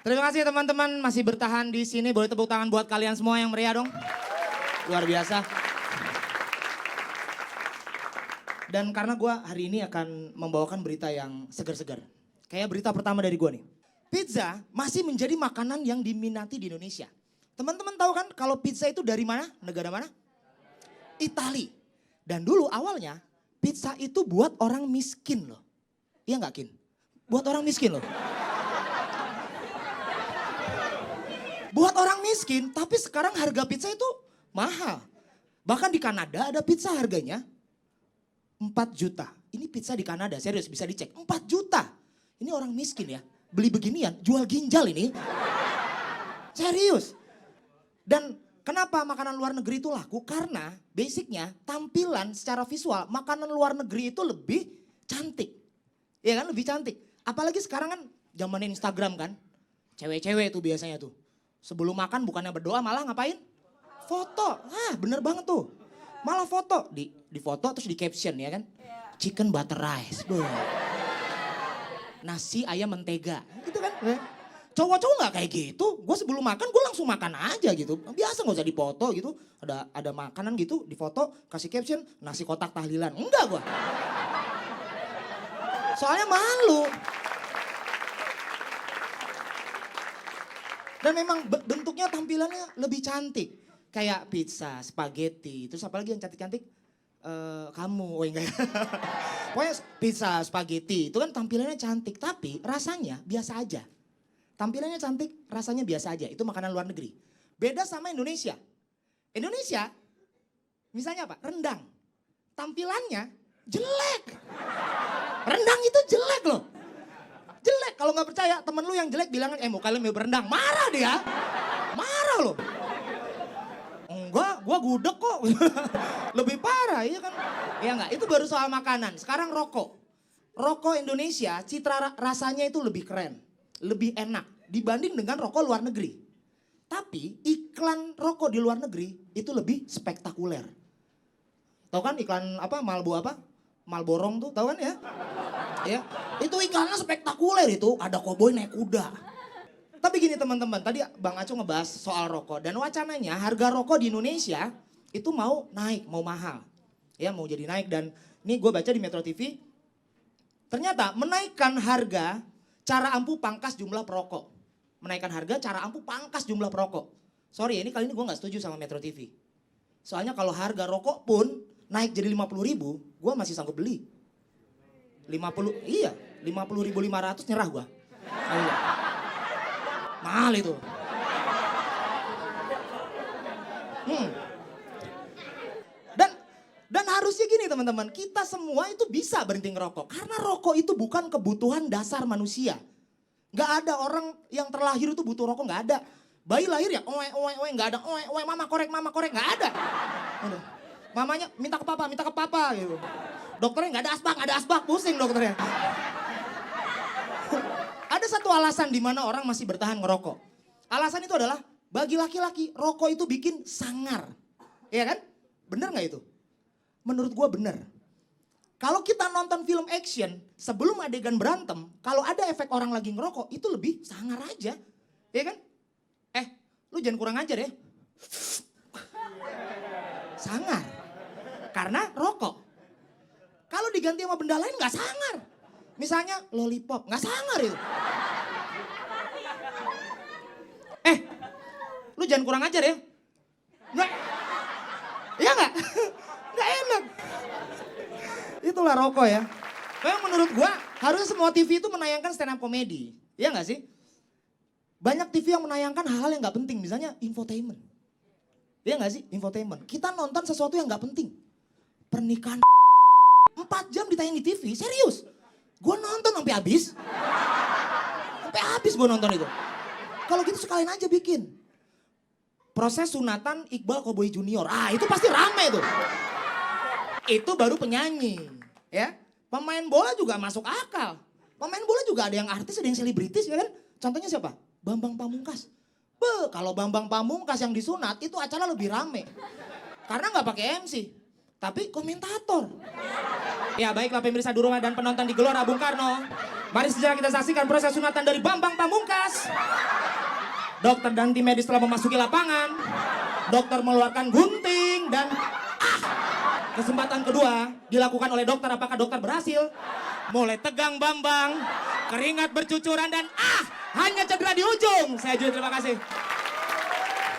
Terima kasih teman-teman masih bertahan di sini. Boleh tepuk tangan buat kalian semua yang meriah dong. Luar biasa. Dan karena gue hari ini akan membawakan berita yang segar-segar. Kayak berita pertama dari gue nih. Pizza masih menjadi makanan yang diminati di Indonesia. Teman-teman tahu kan kalau pizza itu dari mana? Negara mana? Itali. Dan dulu awalnya pizza itu buat orang miskin loh. Iya nggak Kin? Buat orang miskin loh. Buat orang miskin, tapi sekarang harga pizza itu mahal. Bahkan di Kanada ada pizza harganya 4 juta. Ini pizza di Kanada, serius bisa dicek. 4 juta. Ini orang miskin ya. Beli beginian, jual ginjal ini. Serius. Dan kenapa makanan luar negeri itu laku? Karena basicnya tampilan secara visual makanan luar negeri itu lebih cantik. Iya kan lebih cantik. Apalagi sekarang kan zamannya Instagram kan. Cewek-cewek tuh biasanya tuh. Sebelum makan bukannya berdoa malah ngapain? Foto. Ah bener banget tuh. Malah foto. Di foto terus di caption ya kan. Chicken butter rice. Boh. Nasi ayam mentega. Gitu kan. Cowok-cowok gak kayak gitu. Gue sebelum makan gue langsung makan aja gitu. Biasa gak usah dipoto gitu. Ada makanan gitu di foto kasih caption nasi kotak tahlilan. Enggak gue. Soalnya malu. Dan memang bentuknya tampilannya lebih cantik. Kayak pizza, spaghetti, terus apalagi yang cantik-cantik? Kamu, oh enggak ya. Pokoknya pizza, spaghetti, itu kan tampilannya cantik. Tapi rasanya biasa aja. Tampilannya cantik, rasanya biasa aja. Itu makanan luar negeri. Beda sama Indonesia. Indonesia, misalnya apa? Rendang. Tampilannya jelek. Rendang itu jelek loh. Jelek, kalau nggak percaya temen lu yang jelek bilang, mau kalian mau berendang. Marah dia. Marah loh. Enggak, gua gudeg kok. Lebih parah, iya kan? Ya enggak, itu baru soal makanan. Sekarang rokok. Rokok Indonesia, citra rasanya itu lebih keren. Lebih enak dibanding dengan rokok luar negeri. Tapi iklan rokok di luar negeri itu lebih spektakuler. Tahu kan iklan apa, Malborong tuh, tahu kan ya? Ya, itu iklannya spektakuler itu, ada koboi naik kuda. Tapi gini teman-teman, tadi Bang Aco ngebahas soal rokok dan wacananya harga rokok di Indonesia itu mau naik, mau mahal. Ya, mau jadi naik dan ini gue baca di Metro TV, ternyata menaikkan harga cara ampuh pangkas jumlah perokok. Menaikkan harga cara ampuh pangkas jumlah perokok. Sorry, ini kali ini gue gak setuju sama Metro TV. Soalnya kalau harga rokok pun naik jadi 50.000, gue masih sanggup beli. 50.500 nyerah gua. Ayo. Mahal itu. Dan harusnya gini teman-teman, kita semua itu bisa berhenti ngerokok. Karena rokok itu bukan kebutuhan dasar manusia. Gak ada orang yang terlahir itu butuh rokok, gak ada. Bayi lahir ya, oe, gak ada, oe, mama korek, gak ada. Mamanya minta ke papa gitu. Dokternya gak ada asbak, pusing dokternya. Ada satu alasan di mana orang masih bertahan ngerokok. Alasan itu adalah bagi laki-laki rokok itu bikin sangar. Iya kan? Bener gak itu? Menurut gua bener. Kalau kita nonton film action sebelum adegan berantem, kalau ada efek orang lagi ngerokok itu lebih sangar aja. Iya kan? Lu jangan kurang ajar ya. Sangar. Karena rokok. Kalau diganti sama benda lain gak sangar. Misalnya lollipop, gak sangar itu. Lu jangan kurang ajar ya. Nggak, iya gak? Gak enak. Itulah rokok ya. Memang menurut gua harusnya semua TV itu menayangkan stand up comedy. Iya gak sih? Banyak TV yang menayangkan hal-hal yang gak penting. Misalnya infotainment. Iya gak sih? Infotainment. Kita nonton sesuatu yang gak penting. Pernikahan 4 jam ditayang di TV, serius. Gue nonton sampai habis. Sampai habis gue nonton itu. Kalau gitu sekalian aja bikin. Proses sunatan Iqbal Koboi Junior. Itu pasti rame tuh. Itu baru penyanyi. Ya, pemain bola juga masuk akal. Pemain bola juga ada yang artis, ada yang selebritis ya kan. Contohnya siapa? Bambang Pamungkas. Kalau Bambang Pamungkas yang disunat itu acara lebih rame. Karena nggak pakai MC. Tapi komentator. Ya baiklah pemirsa di rumah dan penonton di Gelora Bung Karno. Mari sejarah kita saksikan proses sunatan dari Bambang Pamungkas. Dokter dan tim medis telah memasuki lapangan. Dokter mengeluarkan gunting dan kesempatan kedua dilakukan oleh dokter. Apakah dokter berhasil? Mulai tegang Bambang, keringat bercucuran dan hanya cedera di ujung. Saya juga terima kasih.